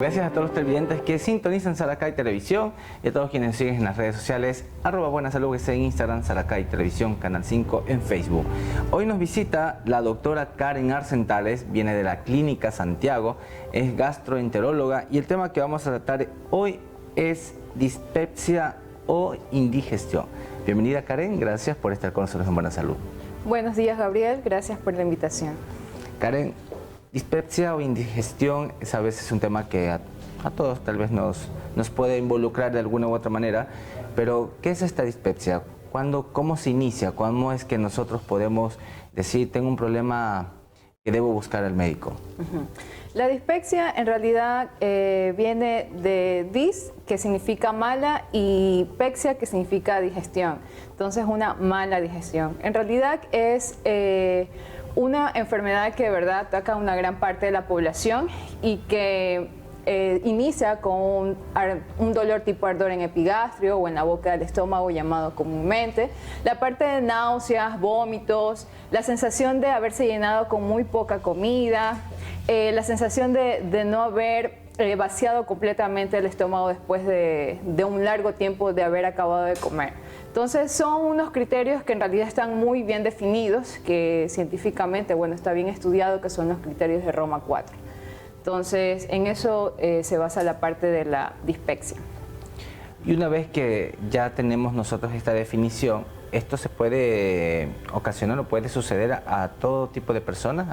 Gracias a todos los televidentes que sintonizan Saracay Televisión y a todos quienes nos siguen en las redes sociales @buenasalud en Instagram, Saracay Televisión, Canal 5 en Facebook. Hoy nos visita la doctora Karen Arcentales, viene de la Clínica Santiago, es gastroenteróloga y el tema que vamos a tratar hoy es dispepsia o indigestión. Bienvenida Karen, gracias por estar con nosotros en Buena Salud. Buenos días Gabriel, gracias por la invitación. Karen, dispepsia o indigestión es a veces un tema que a todos tal vez nos puede involucrar de alguna u otra manera, pero ¿qué es esta dispepsia? ¿Cómo se inicia? ¿Cómo es que nosotros podemos decir, tengo un problema que debo buscar al médico? La dispepsia en realidad viene de dis, que significa mala, y pexia, que significa digestión. Entonces, una mala digestión. En realidad es una enfermedad que de verdad ataca a una gran parte de la población y que inicia con un dolor tipo ardor en epigastrio o en la boca del estómago llamado comúnmente, la parte de náuseas, vómitos, la sensación de haberse llenado con muy poca comida, la sensación de no haber vaciado completamente el estómago después de un largo tiempo de haber acabado de comer. Entonces son unos criterios que en realidad están muy bien definidos, que científicamente, bueno, está bien estudiado, que son los criterios de Roma 4. Entonces en eso se basa la parte de la dispepsia. Y una vez que ya tenemos nosotros esta definición, ¿esto se puede ocasionar o puede suceder a todo tipo de personas?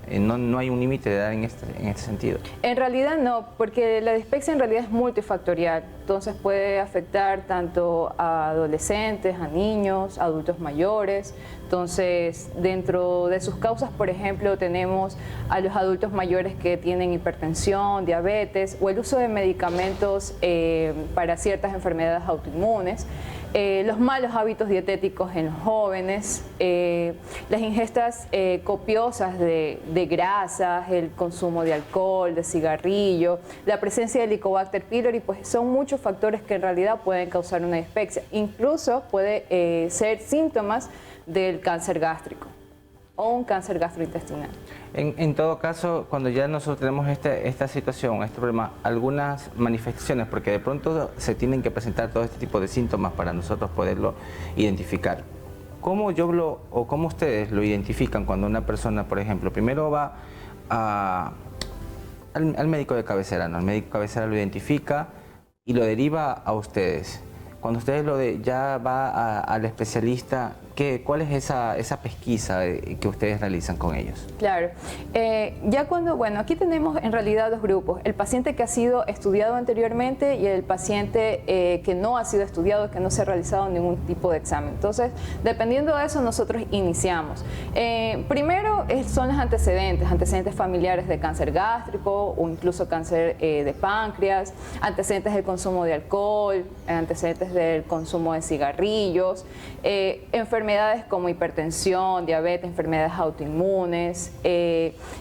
No hay un límite de edad en este sentido. En realidad no, porque la dispepsia en realidad es multifactorial. Entonces puede afectar tanto a adolescentes, a niños, a adultos mayores. Entonces, dentro de sus causas, por ejemplo, tenemos a los adultos mayores que tienen hipertensión, diabetes o el uso de medicamentos para ciertas enfermedades autoinmunes. Los malos hábitos dietéticos en los jóvenes, las ingestas copiosas de grasas, el consumo de alcohol, de cigarrillo, la presencia de Helicobacter pylori, pues son muchos factores que en realidad pueden causar una dispepsia. Incluso puede ser síntomas del cáncer gástrico o un cáncer gastrointestinal. En todo caso, cuando ya nosotros tenemos esta situación, este problema, algunas manifestaciones, porque de pronto se tienen que presentar todo este tipo de síntomas para nosotros poderlo identificar. ¿Cómo cómo ustedes lo identifican cuando una persona, por ejemplo, primero va al médico de cabecera, ¿no? El médico de cabecera lo identifica y lo deriva a ustedes? Cuando ustedes ya va al especialista, ¿cuál es esa pesquisa que ustedes realizan con ellos? Claro, bueno, aquí tenemos en realidad dos grupos, el paciente que ha sido estudiado anteriormente y el paciente que no ha sido estudiado, que no se ha realizado ningún tipo de examen. Entonces, dependiendo de eso, nosotros iniciamos. Primero son los antecedentes familiares de cáncer gástrico o incluso cáncer de páncreas, antecedentes del consumo de alcohol, antecedentes del consumo de cigarrillos, enfermedades como hipertensión, diabetes, enfermedades autoinmunes,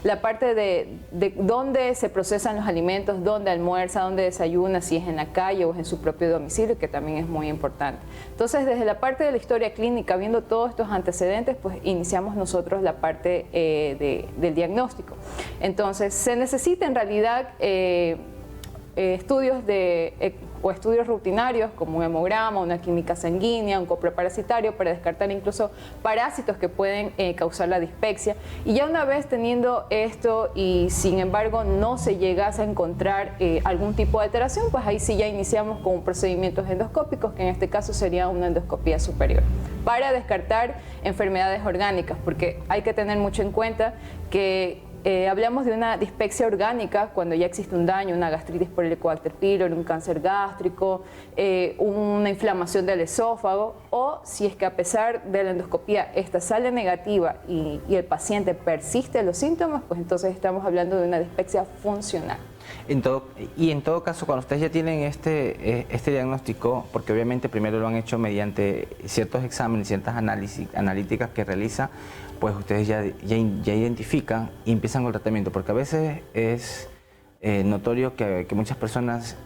la parte de dónde se procesan los alimentos, dónde almuerza, dónde desayuna, si es en la calle o es en su propio domicilio, que también es muy importante. Entonces, desde la parte de la historia clínica, viendo todos estos antecedentes, pues iniciamos nosotros la parte del diagnóstico. Entonces, se necesita en realidad estudios estudios rutinarios como un hemograma, una química sanguínea, un coproparasitario para descartar incluso parásitos que pueden causar la dispepsia. Y ya una vez teniendo esto y sin embargo no se llegase a encontrar algún tipo de alteración, pues ahí sí ya iniciamos con procedimientos endoscópicos, que en este caso sería una endoscopía superior, para descartar enfermedades orgánicas, porque hay que tener mucho en cuenta que hablamos de una dispepsia orgánica cuando ya existe un daño, una gastritis por Helicobacter pylori, un cáncer gástrico, una inflamación del esófago, o si es que a pesar de la endoscopía esta sale negativa y el paciente persiste los síntomas, pues entonces estamos hablando de una dispepsia funcional. En todo caso, cuando ustedes ya tienen este diagnóstico, porque obviamente primero lo han hecho mediante ciertos exámenes, ciertas analíticas que realiza, pues ustedes ya identifican y empiezan con el tratamiento, porque a veces es notorio que muchas personas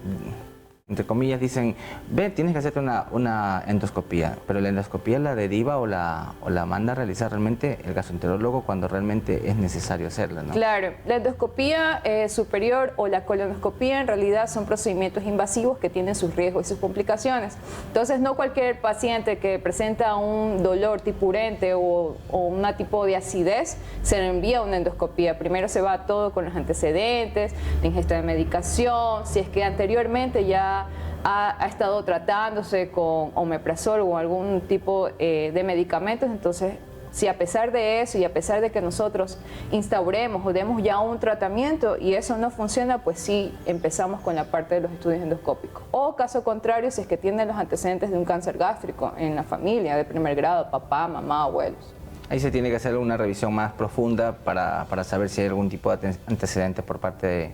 entre comillas, dicen, ve, tienes que hacerte una endoscopía, pero la endoscopía la deriva o la manda a realizar realmente el gastroenterólogo cuando realmente es necesario hacerla, ¿no? Claro, la endoscopía superior o la colonoscopía en realidad son procedimientos invasivos que tienen sus riesgos y sus complicaciones. Entonces, no cualquier paciente que presenta un dolor tipurente o un tipo de acidez se le envía a una endoscopía. Primero se va todo con los antecedentes, la ingesta de medicación, si es que anteriormente ya ha estado tratándose con omeprazol o algún tipo de medicamentos, entonces si a pesar de eso y a pesar de que nosotros instauremos o demos ya un tratamiento y eso no funciona, pues sí empezamos con la parte de los estudios endoscópicos. O caso contrario, si es que tienen los antecedentes de un cáncer gástrico en la familia de primer grado, papá, mamá, abuelos. Ahí se tiene que hacer una revisión más profunda para saber si hay algún tipo de antecedentes por parte de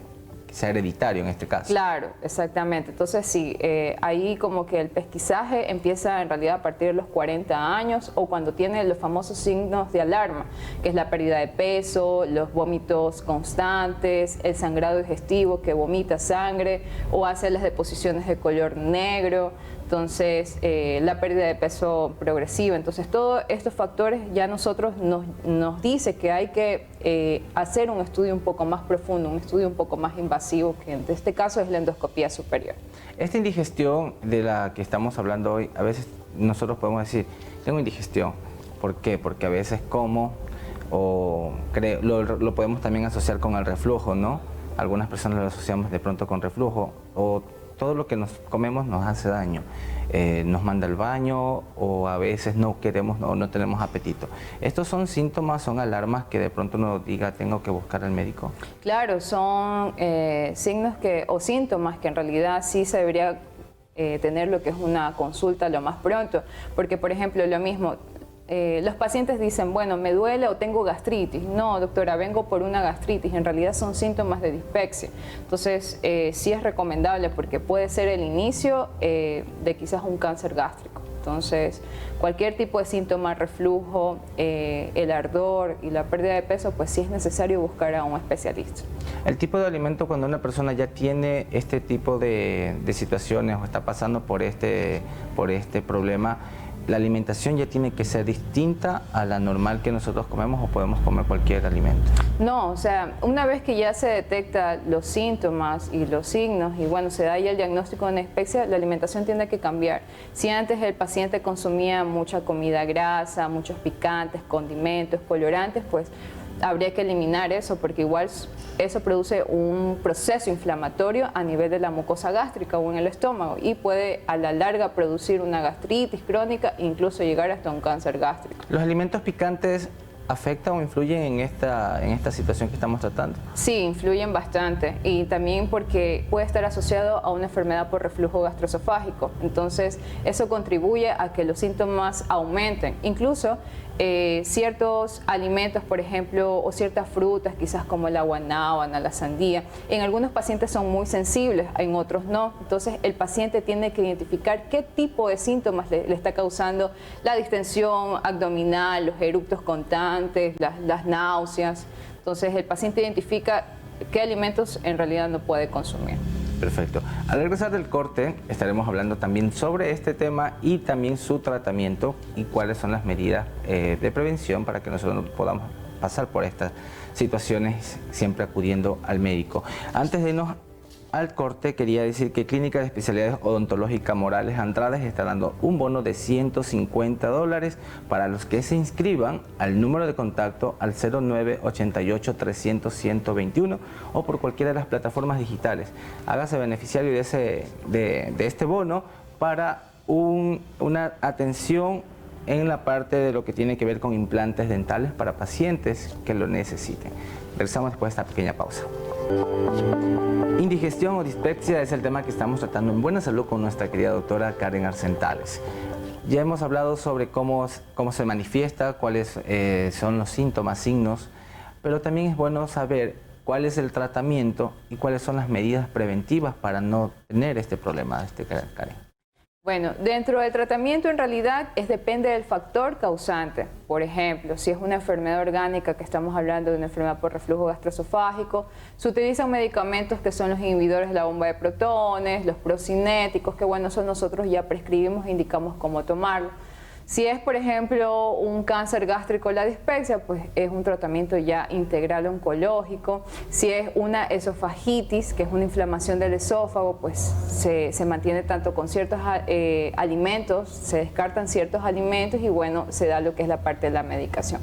que sea hereditario en este caso. Claro, exactamente. Entonces sí, ahí como que el pesquisaje empieza en realidad a partir de los 40 años o cuando tiene los famosos signos de alarma, que es la pérdida de peso, los vómitos constantes, el sangrado digestivo que vomita sangre o hace las deposiciones de color negro. Entonces, la pérdida de peso progresiva. Entonces, todos estos factores ya nosotros nos dice que hay que hacer un estudio un poco más profundo, un estudio un poco más invasivo, que en este caso es la endoscopía superior. Esta indigestión de la que estamos hablando hoy, a veces nosotros podemos decir, tengo indigestión. ¿Por qué? Porque a veces como o lo podemos también asociar con el reflujo, ¿no? Algunas personas lo asociamos de pronto con reflujo o todo lo que nos comemos nos hace daño, nos manda al baño o a veces no queremos o no tenemos apetito. ¿Estos son síntomas, son alarmas que de pronto nos diga tengo que buscar al médico? Claro, son signos o síntomas que en realidad sí se debería tener lo que es una consulta lo más pronto, porque por ejemplo lo mismo, los pacientes dicen, bueno, me duele o tengo gastritis. No, doctora, vengo por una gastritis. En realidad son síntomas de dispepsia. Entonces, sí es recomendable porque puede ser el inicio de quizás un cáncer gástrico. Entonces, cualquier tipo de síntoma, reflujo, el ardor y la pérdida de peso, pues sí es necesario buscar a un especialista. El tipo de alimento cuando una persona ya tiene este tipo de situaciones o está pasando por este problema, ¿la alimentación ya tiene que ser distinta a la normal que nosotros comemos o podemos comer cualquier alimento? No, o sea, una vez que ya se detecta los síntomas y los signos y bueno, se da ya el diagnóstico de una dispepsia, la alimentación tiene que cambiar. Si antes el paciente consumía mucha comida grasa, muchos picantes, condimentos, colorantes, pues habría que eliminar eso porque igual eso produce un proceso inflamatorio a nivel de la mucosa gástrica o en el estómago y puede a la larga producir una gastritis crónica e incluso llegar hasta un cáncer gástrico. ¿Los alimentos picantes afectan o influyen en esta situación que estamos tratando? Sí, influyen bastante y también porque puede estar asociado a una enfermedad por reflujo gastroesofágico. Entonces, eso contribuye a que los síntomas aumenten. Incluso ciertos alimentos, por ejemplo, o ciertas frutas, quizás como la guanábana, la sandía, en algunos pacientes son muy sensibles, en otros no. Entonces, el paciente tiene que identificar qué tipo de síntomas le está causando la distensión abdominal, los eructos constantes, las náuseas. Entonces, el paciente identifica qué alimentos en realidad no puede consumir. Perfecto. Al regresar del corte estaremos hablando también sobre este tema y también su tratamiento y cuáles son las medidas de prevención para que nosotros no podamos pasar por estas situaciones siempre acudiendo al médico. Antes de irnos al corte, quería decir que Clínica de Especialidades Odontológicas Morales Andrade está dando un bono de $150 para los que se inscriban al número de contacto al 0988-300-121 o por cualquiera de las plataformas digitales. Hágase beneficiario de este bono para una atención en la parte de lo que tiene que ver con implantes dentales para pacientes que lo necesiten. Regresamos después de esta pequeña pausa. Indigestión o dispepsia es el tema que estamos tratando en Buena Salud con nuestra querida doctora Karen Arcentales. Ya hemos hablado sobre cómo se manifiesta, cuáles son los síntomas, signos, pero también es bueno saber cuál es el tratamiento y cuáles son las medidas preventivas para no tener este problema, Karen. Bueno, dentro del tratamiento en realidad depende del factor causante. Por ejemplo, si es una enfermedad orgánica, que estamos hablando de una enfermedad por reflujo gastroesofágico, se utilizan medicamentos que son los inhibidores de la bomba de protones, los procinéticos, que bueno, eso nosotros ya prescribimos e indicamos cómo tomarlo. Si es, por ejemplo, un cáncer gástrico, la dispepsia, pues es un tratamiento ya integral oncológico. Si es una esofagitis, que es una inflamación del esófago, pues se mantiene tanto con ciertos alimentos, se descartan ciertos alimentos y bueno, se da lo que es la parte de la medicación.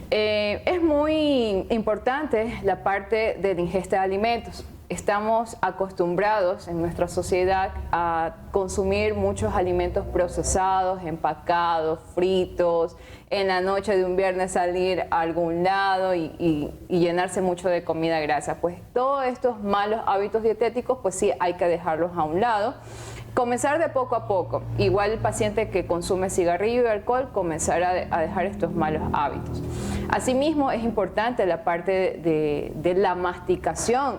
Es muy importante la parte de la ingesta de alimentos. Estamos acostumbrados en nuestra sociedad a consumir muchos alimentos procesados, empacados, fritos, en la noche de un viernes salir a algún lado y llenarse mucho de comida grasa. Pues todos estos malos hábitos dietéticos, pues sí hay que dejarlos a un lado. Comenzar de poco a poco. Igual el paciente que consume cigarrillo y alcohol, comenzar a dejar estos malos hábitos. Asimismo, es importante la parte de la masticación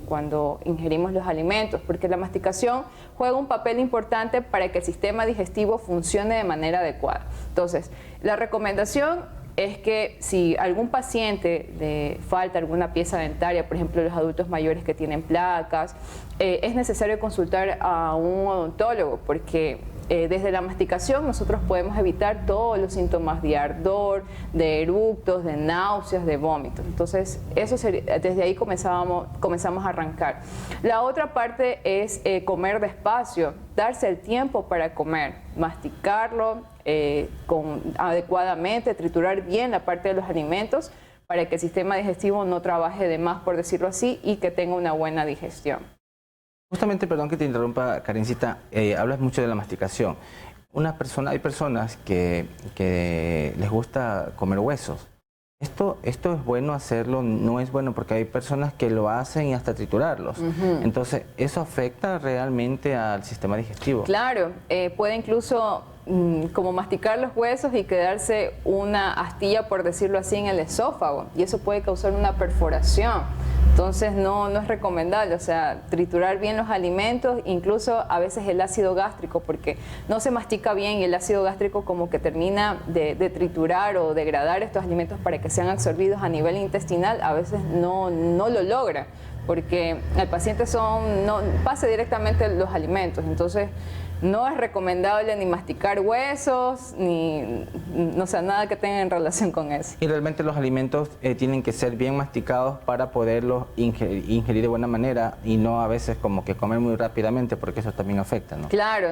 cuando ingerimos los alimentos, porque la masticación juega un papel importante para que el sistema digestivo funcione de manera adecuada. Entonces, la recomendación es que si algún paciente le falta alguna pieza dentaria, por ejemplo los adultos mayores que tienen placas, es necesario consultar a un odontólogo, porque desde la masticación nosotros podemos evitar todos los síntomas de ardor, de eructos, de náuseas, de vómitos. Entonces, eso sería, desde ahí comenzamos a arrancar. La otra parte es comer despacio, darse el tiempo para comer, masticarlo adecuadamente, triturar bien la parte de los alimentos para que el sistema digestivo no trabaje de más, por decirlo así, y que tenga una buena digestión. Justamente, perdón que te interrumpa, Karencita, hablas mucho de la masticación. Hay personas que les gusta comer huesos. ¿Esto es bueno hacerlo? No es bueno, porque hay personas que lo hacen y hasta triturarlos. Entonces, ¿eso afecta realmente al sistema digestivo? Claro, puede incluso como masticar los huesos y quedarse una astilla, por decirlo así, en el esófago, y eso puede causar una perforación. Entonces no es recomendable, o sea, triturar bien los alimentos, incluso a veces el ácido gástrico, porque no se mastica bien y el ácido gástrico como que termina de triturar o degradar estos alimentos para que sean absorbidos a nivel intestinal, a veces no lo logra, porque el paciente pasa directamente los alimentos. Entonces no es recomendable ni masticar huesos, nada que tenga en relación con eso. Y realmente los alimentos tienen que ser bien masticados para poderlos ingerir de buena manera, y no a veces como que comer muy rápidamente, porque eso también afecta, ¿no? Claro,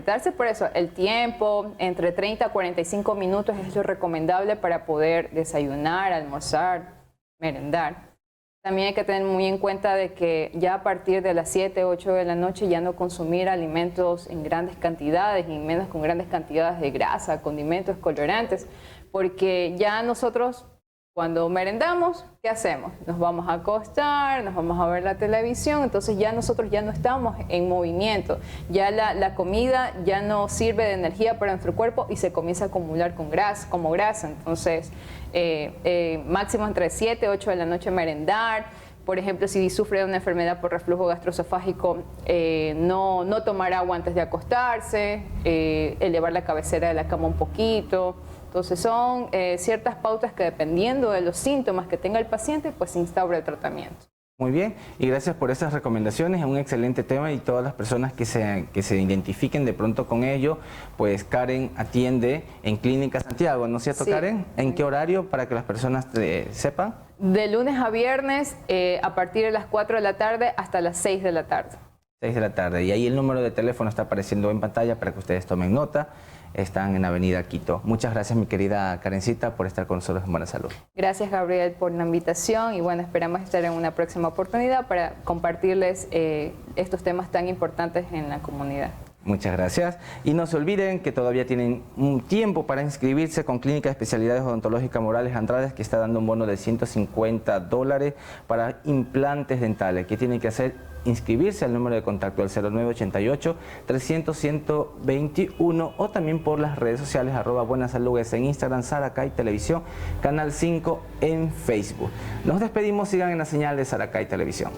darse por eso el tiempo, entre 30 a 45 minutos es lo recomendable para poder desayunar, almorzar, merendar. También hay que tener muy en cuenta de que ya a partir de las 7, 8 de la noche ya no consumir alimentos en grandes cantidades, y menos con grandes cantidades de grasa, condimentos, colorantes, porque ya nosotros cuando merendamos, ¿qué hacemos? Nos vamos a acostar, nos vamos a ver la televisión, entonces ya nosotros ya no estamos en movimiento, ya la comida ya no sirve de energía para nuestro cuerpo y se comienza a acumular como grasa. Entonces, máximo entre 7 y 8 de la noche merendar. Por ejemplo, si sufre de una enfermedad por reflujo gastroesofágico, no tomar agua antes de acostarse, elevar la cabecera de la cama un poquito. Entonces son ciertas pautas que, dependiendo de los síntomas que tenga el paciente, pues se instaura el tratamiento. Muy bien, y gracias por esas recomendaciones, es un excelente tema, y todas las personas que se identifiquen de pronto con ello, pues Karen atiende en Clínica Santiago, ¿no es cierto, sí, Karen? ¿En qué horario, para que las personas sepan? De lunes a viernes, a partir de las 4 de la tarde hasta las 6 de la tarde. 6 de la tarde, y ahí el número de teléfono está apareciendo en pantalla para que ustedes tomen nota. Están en Avenida Quito. Muchas gracias, mi querida Karencita, por estar con nosotros en Buena Salud. Gracias, Gabriel, por la invitación, y bueno, esperamos estar en una próxima oportunidad para compartirles estos temas tan importantes en la comunidad. Muchas gracias. Y no se olviden que todavía tienen un tiempo para inscribirse con Clínica de Especialidades Odontológicas Morales Andrade, que está dando un bono de $150 para implantes dentales. ¿Qué tienen que hacer? Inscribirse al número de contacto del 0988-300-121, o también por las redes sociales @buenasalud en Instagram, Saracay Televisión, Canal 5 en Facebook. Nos despedimos, sigan en la señal de Saracay Televisión.